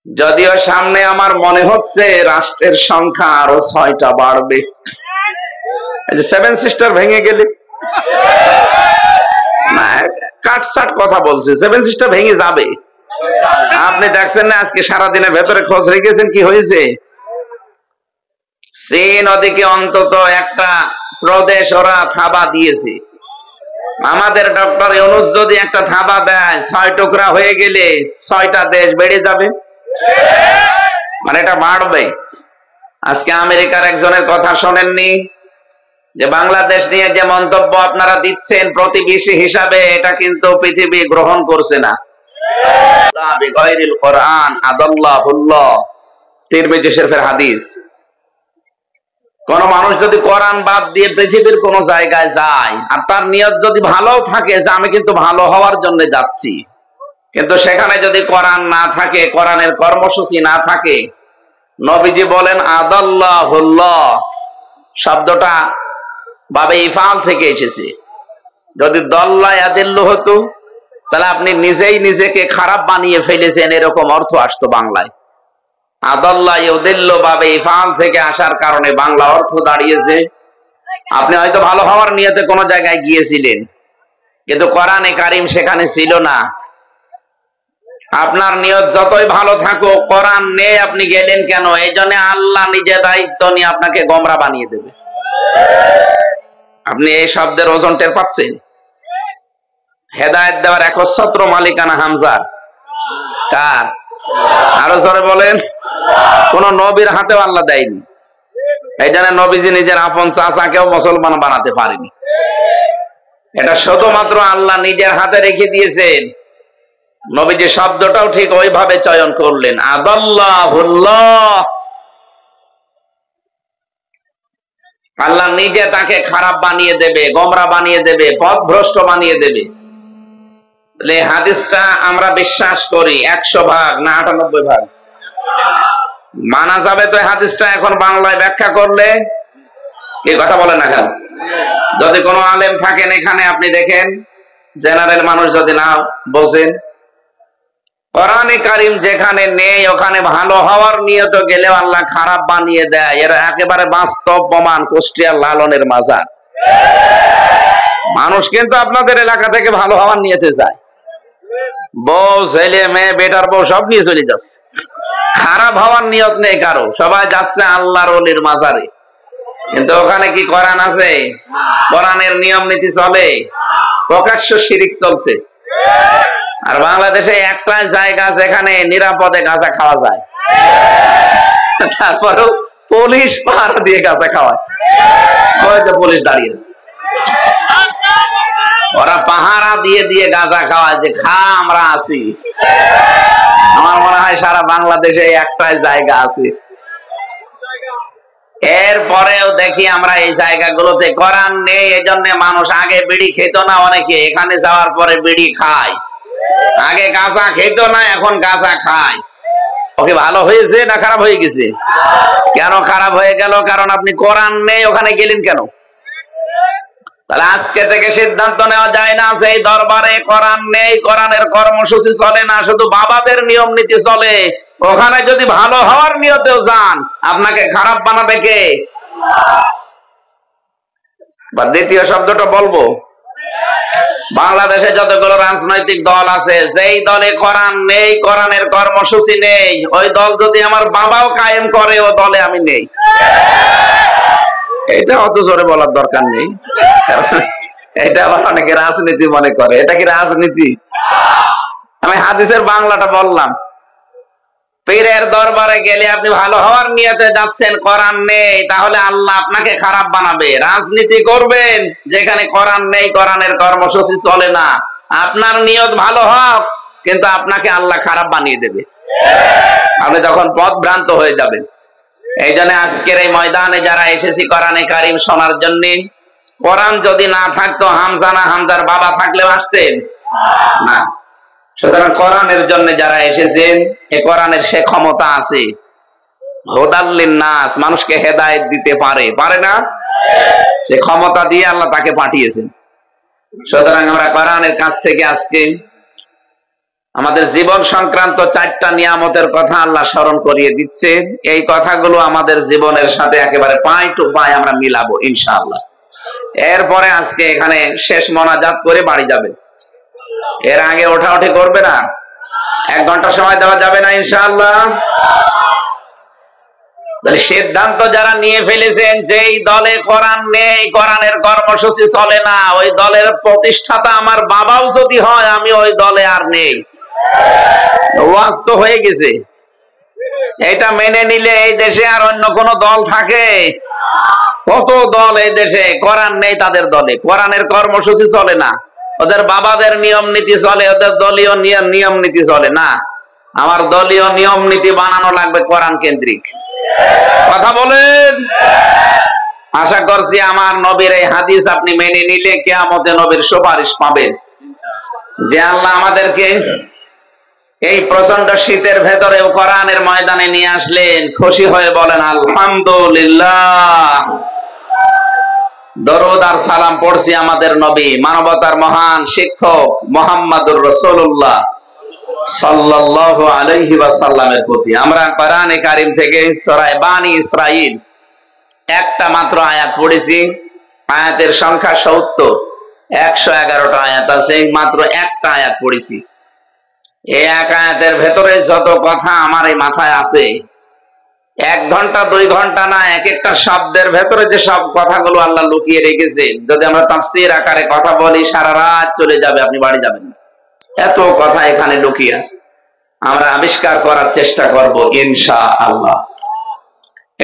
যদিও সামনে আমার মনে হচ্ছে রাষ্ট্রের সংখ্যা আরো 6টা বাড়বে। সেভেন সিস্টার ভেঙে গেলে না, কাটসাট কথা বলছে, সেভেন সিস্টার ভেঙে যাবে। আপনি দেখছেন না আজকে সারাদিনের ভেতরে খোঁজ রেখেছেন কি হয়েছে? চীন ওদিকে অন্তত একটা প্রদেশ ওরা থাবা দিয়েছে। আমাদের ডক্টর ইউনূস যদি একটা থাবা দেয়, 6 টুকরা হয়ে গেলে 6টা দেশ বেড়ে যাবে, মানে এটা বাড়বে। আজকে আমেরিকার একজনের কথা শোনেননি যে বাংলাদেশ নিয়ে যে মন্তব্য আপনারা দিচ্ছেন প্রতিবেশী হিসাবে, এটা কিন্তু পৃথিবী গ্রহণ করছে না। কোরআন আদাল্লাহুল্লাহ, তিরমিজি শরীফের হাদিস। কোন মানুষ যদি কোরআন বাদ দিয়ে পৃথিবীর কোন জায়গায় যায় আর তার নিয়ত যদি ভালো থাকে যে আমি কিন্তু ভালো হওয়ার জন্য যাচ্ছি, কিন্তু সেখানে যদি কোরআন না থাকে, কোরআনের কর্মসূচি না থাকে, নবীজি বলেন আদাল্লাহুল্লাহ শব্দটা বাবে ইফাল থেকে এসেছে। যদি দল্লা ইয়াদিল্লু হতো তাহলে আপনি নিজেই নিজেকে খারাপ বানিয়ে ফেলেছেন, এরকম অর্থ আসতো বাংলায়। আদাল্লা ইউদিল্লু বাবে ইফাল থেকে আসার কারণে বাংলা অর্থ দাঁড়িয়েছে আপনি হয়তো ভালো হওয়ার নিয়তে কোনো জায়গায় গিয়েছিলেন, কিন্তু কোরআনে কারিম সেখানে ছিল না। আপনার নিয়ত যতই ভালো থাকুক, কোরআন নেই আপনি গেলেন কেন? এই জন্য আল্লাহ নিজে দায়িত্ব নিয়ে আপনাকে গোমরা বানিয়ে দেবে। আপনি এই শব্দের ওজন টের পাচ্ছেন? হেদায়েত দেওয়ার একচ্ছত্র মালিকানা হামজার। কার? আরো জোরে বলেন। কোন নবীর হাতেও আল্লাহ দেয়নি। এই জন্য নবীজি নিজের আপন চাচাকেও মুসলমান বানাতে পারেনি। এটা শুধুমাত্র আল্লাহ নিজের হাতে রেখে দিয়েছেন। নবীজি শব্দটাও ঠিক ওইভাবে চয়ন করলেন, আদাল্লাহুল্লাহ। আল্লাহ নিজে তাকে খারাপ বানিয়ে দেবে, গোমরা বানিয়ে দেবে, পথভ্রষ্ট বানিয়ে দেবে। হাদিসটা আমরা বিশ্বাস করি 100 ভাগ না 98 ভাগ মানা যাবে তো। হাদিসটা এখন বাংলায় ব্যাখ্যা করলে কি কথা বলে না কেন? যদি কোনো আলেম থাকেন এখানে, আপনি দেখেন, জেনারেল মানুষ যদি না বোঝেন, কোরআনে কারিম যেখানে নেই ওখানে ভালো হওয়ার নিয়ত গেলেও আল্লাহ খারাপ বানিয়ে দেয়। এরা একেবারে বাস্তব প্রমাণ, কুষ্টিয়ার লালনের মাজার। মানুষ কিন্তু আপনাদের এলাকা থেকে ভালো হওয়ার নিয়তে যায়, বউ ছেলে মেয়ে বেটার বউ সব নিয়ে চলে যাচ্ছে, খারাপ হওয়ার নিয়ত নেই কারো, সবাই যাচ্ছে আল্লাহর ওলির মাজারে। কিন্তু ওখানে কি কোরআন আছে? কোরআনের নিয়ম নীতি চলে? প্রকাশ্য শিরিক চলছে। আর বাংলাদেশে একটা জায়গা যেখানে নিরাপদে গাঁজা খাওয়া যায়, তারপরেও পুলিশ পাহারা দিয়ে গাঁজা খাওয়ায়। হয়তো পুলিশ দাঁড়িয়েছে, ওরা পাহারা দিয়ে দিয়ে গাঁজা খাওয়ায় যে খা আমরা আছি। আমার মনে হয় সারা বাংলাদেশে একটাই জায়গা আছে। এরপরেও দেখি আমরা এই জায়গাগুলোতে কোরআন নেই, এজন্য মানুষ আগে বিড়ি খেত না, অনেকে এখানে যাওয়ার পরে বিড়ি খায়। আগে গাঁজা খেত না, এখন গাঁজা খায়। ওকে ভালো হয়েছে না খারাপ হয়ে গেছে? কেন খারাপ হয়ে গেল? কারণ আপনি কোরআন নেই ওখানে গেলেন কেন? তাহলে আজকে থেকে সিদ্ধান্ত নেওয়া যায় না যে এই দরবারে কোরআন নেই, কোরআনের কর্মসূচি চলে না, শুধু বাবাদের নিয়ম নীতি চলে। ওখানে যদি ভালো হওয়ার নিয়তেও যান, আপনাকে খারাপ বানাবে কে? বা দ্বিতীয় শব্দটা বলবো, বাংলাদেশে যতগুলো রাজনৈতিক দল আছে, যেই দলে কোরআন নেই, কোরআনের কর্মসূচি নেই, ওই দল যদি আমার বাবাও কায়েম করে, ও দলে আমি নেই। এটা অত জোরে বলার দরকার নেই, এটা আবার অনেকে রাজনীতি মনে করে। এটা কি রাজনীতি? আমি হাদিসের বাংলাটা বললাম। পীরের দরবারে গেলে আপনি ভালো হওয়ার নিয়তে যাচ্ছেন, কোরআন নেই, তাহলে আল্লাহ আপনাকে খারাপ বানাবে। রাজনীতি করবেন যেখানে কোরআন নেই, কোরআনের কর্মসূচি চলে না, আপনার নিয়ত ভালো হোক, কিন্তু আপনাকে আল্লাহ খারাপ বানিয়ে দেবে। আপনি তখন পথভ্রান্ত হয়ে যাবেন। এই জন্য আজকের এই ময়দানে যারা এসেছি কোরআনে কারিম শোনার জন্য, কোরআন যদি না থাকতো, হামজা না হামজার বাবা থাকলেও আসতেন না। সুতরাং কোরআনের জন্য যারা এসেছেন, এ কোরআনের সে ক্ষমতা আছে, হুদাল্লিন নাস, মানুষকে হেদায়েত দিতে পারে, পারে না? সে ক্ষমতা দিয়ে আল্লাহ তাকে পাঠিয়েছেন। সুতরাং আমরা কোরআনের কাছ থেকে আজকে আমাদের জীবন সংক্রান্ত 4টা নিয়ামতের কথা আল্লাহ স্মরণ করিয়ে দিচ্ছেন। এই কথাগুলো আমাদের জীবনের সাথে একেবারে পাই টু পাই আমরা মিলাবো ইনশাআল্লাহ। এরপরে আজকে এখানে শেষ মোনাজাত করে বাড়ি যাবে। এর আগে ওঠাউঠি করবে না, 1 ঘন্টা সময় দেওয়া যাবে না ইনশাআল্লাহ। তাহলে সিদ্ধান্ত যারা নিয়ে ফেলেছেন যেই দলে কোরআন নেই, কোরআনের কর্মসূচি চলে না, ওই দলের প্রতিষ্ঠাতা আমার বাবাও যদি হয়, আমি ওই দলে আর নেই। ওয়াজ তো হয়ে গেছে। এটা মেনে নিলে এই দেশে আর অন্য কোন দল থাকে? কত দল এই দেশে, কোরআন নেই তাদের দলে, কোরআনের কর্মসূচি চলে না, ওদের বাবাদের নিয়ম নীতি চলে, ওদের দলীয় নিয়ম নীতি চলে না। আমার দলীয় নিয়ম নীতি বানানো লাগবে কোরআন কেন্দ্রিক। কথা বলেন। আশা করছি আমার নবীর এই হাদিস আপনি মেনে নিলে কিয়ামতে নবীর সুপারিশ পাবেন, যে আল্লাহ আমাদেরকে এই প্রচন্ড শীতের ভেতরেও কোরআনের ময়দানে নিয়ে আসলেন। খুশি হয়ে বলেন আলহামদুলিল্লাহ। দরুদ আর সালাম পড়ছি আমাদের নবী, মানবতার মহান শিক্ষক মুহাম্মদুর রাসূলুল্লাহ সাল্লাল্লাহু আলাইহি ওয়াসাল্লামের প্রতি। আমরা কোরআনে কারীম থেকে সূরা বানী ইসরাঈল একটা মাত্র আয়াত পড়েছি। আয়াতের সংখ্যা 70, 111টা আয়াত আছে, মাত্র একটা আয়াত পড়েছি। এই এক আয়াতের ভেতরে যত কথা আমার এই মাথায় আছে, 1 ঘন্টা 2 ঘন্টা না, এক একটা শব্দের ভেতরে যে সব কথাগুলো আল্লাহ লুকিয়ে রেখেছে, যদি আমরা তাফসীর আকারে কথা বলি সারা রাত চলে যাবে, আপনি বাড়ি যাবেন না। এত কথা এখানে লুকিয়ে আছে, আমরা আবিষ্কার করার চেষ্টা করব ইনশাআল্লাহ।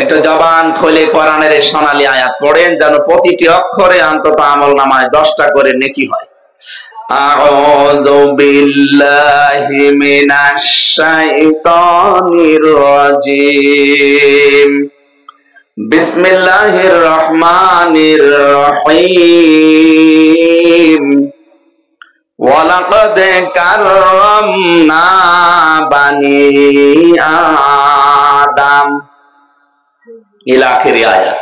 একটু জবান খুলে কোরআনের এই সোনালী আয়াত পড়েন, যেন প্রতিটি অক্ষরে অন্তত আমলনামায় 10টা করে নেকি হয়। আউযু বিল্লাহি মিনাশ শাইতানির রাজিম। বিসমিল্লাহির রহমানির রহিম। ওয়ালাকাদ কাররামনা বানি আদম ইলা আখিরি আয়াত।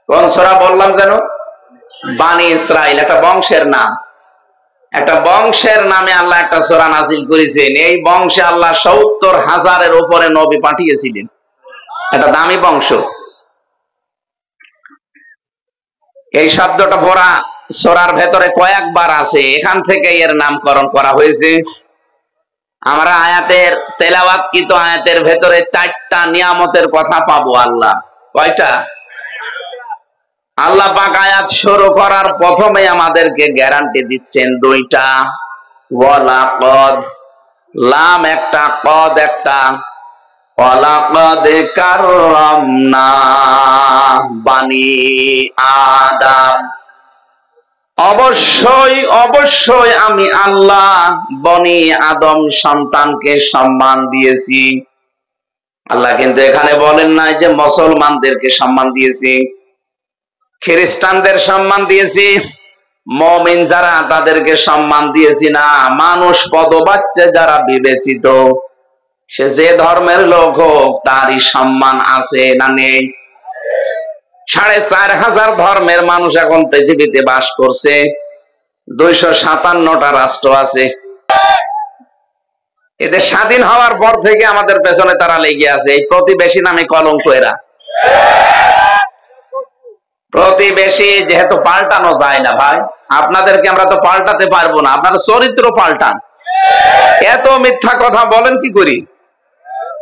কোন সূরা বললাম যেন? বানি ইসরাইল। একটা বংশের নাম, একটা বংশের নামে আল্লাহ একটা সূরা নাযিল করেছেন। এই বংশে আল্লাহ 70,000-এর উপরে নবী পাঠিয়েছিলেন। একটা দামি বংশ। এই শব্দটা ভরা সূরার ভেতরে কয়েকবার আছে, এখান থেকে এর নামকরণ করা হয়েছে। আমরা আয়াতের তেলাওয়াতকৃত আয়াতের ভেতরে 4টা নিয়ামতের কথা পাবো। আল্লাহ কয়টা? আল্লাহ পাক আয়াত শুরু করার প্রথমে আমাদেরকে গ্যারান্টি দিচ্ছেন 2টা। ওয়ালাকাদ, লাম একটা, কদ একটা। ওয়ালাকাদ কাররামনা বানি আদম। অবশ্যই অবশ্যই আমি আল্লাহ বনি আদম সন্তানকে সম্মান দিয়েছি। আল্লাহ কিন্তু এখানে বলেন নাই যে মুসলমানদেরকে সম্মান দিয়েছি, খ্রিস্টানদের সম্মান দিয়েছি, মুমিন যারা তাদেরকে সম্মান দিয়েছি না। মানুষ পদবাচ্চা যারা বিবেচিত, সে যে ধর্মের লোক হোক, তারই সম্মান আছে না নেই? 4,500 ধর্মের মানুষ এখন পৃথিবীতে বাস করছে, 257টা রাষ্ট্র আছে। এদের স্বাধীন হওয়ার পর থেকে আমাদের পেছনে তারা লেগে আছে। এই প্রতিবেশী নামে কলঙ্ক এরা। প্রতিবেশী যেহেতু পাল্টানো যায় না ভাই, আপনাদেরকে আমরা তো পাল্টাতে পারবো না, আপনারা চরিত্র পাল্টান। এত মিথ্যা কথা বলেন কি করি?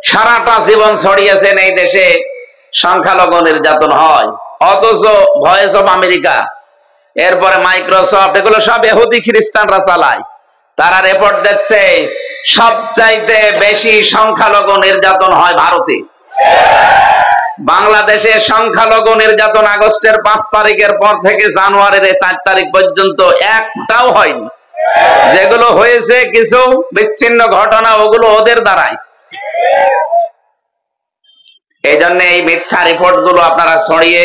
সারাটা জীবন ছড়িয়েছেন এই দেশে সংখ্যালঘু নির্যাতন হয়, অথচ ভয়েস অফ আমেরিকা, এরপরে মাইক্রোসফট, এগুলো সব ইহুদি খ্রিস্টানরা চালায়। তারা রিপোর্ট দিচ্ছে সবচাইতে বেশি সংখ্যালঘু নির্যাতন হয় ভারতে। বাংলাদেশে সংখ্যালঘু নির্যাতন আগস্টের 5 তারিখের পর থেকে জানুয়ারির 4 তারিখ পর্যন্ত একটাও হয়নি। যেগুলো হয়েছে কিছু বিচ্ছিন্ন ঘটনা, ওগুলো ওদের দ্বারাই। এই জন্য এই মিথ্যা রিপোর্ট গুলো আপনারা ছড়িয়ে,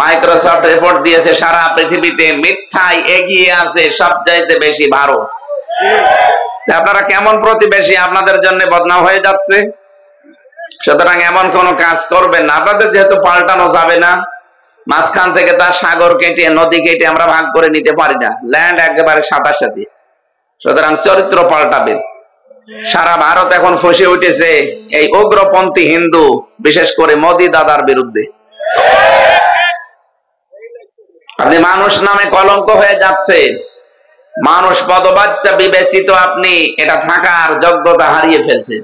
মাইক্রোসফট রিপোর্ট দিয়েছে সারা পৃথিবীতে মিথ্যায় এগিয়ে আছে সবচাইতে বেশি ভারত। আপনারা কেমন প্রতিবেশী, আপনাদের জন্য বদনাম হয়ে যাচ্ছে। সুতরাং এমন কোন কাজ করবেন না। আপনাদের যেহেতু পাল্টানো যাবে না, মাঝখান থেকে তার সাগর কেটে, নদী কেটে আমরা ভাগ করে নিতে পারি না। ল্যান্ড একেবারে সাথে। সুতরাং চরিত্র পাল্টাবে। সারা ভারত এখন ফসে উঠেছে এই উগ্রপন্থী হিন্দু, বিশেষ করে মোদি দাদার বিরুদ্ধে। আপনি মানুষ নামে কলঙ্ক হয়ে যাচ্ছে, মানুষ পদবাচ্চা বিবেচিত, আপনি এটা থাকার যোগ্যতা হারিয়ে ফেলছে।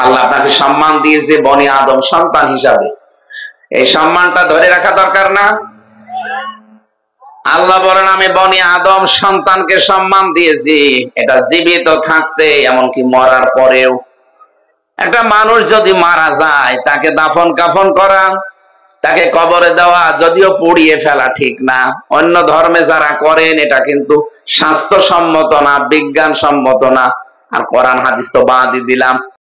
আল্লাহ আপনাকে সম্মান দিয়েছে বনি আদম সন্তান হিসাবে, এই সম্মানটা ধরে রাখা দরকার না? আল্লাহ বলেন আমি বনি আদম সন্তানকে সম্মান দিয়েছি, এটা জীবিত থাকতে এমনকি মরার পরেও। একটা মানুষ যদি মারা যায় তাকে দাফন কাফন করা, তাকে কবরে দেওয়া, যদিও পুড়িয়ে ফেলা ঠিক না, অন্য ধর্মে যারা করেন এটা কিন্তু স্বাস্থ্যসম্মত না, বিজ্ঞানসম্মত না। আর কোরআন হাদিস তো বাদই দিলাম।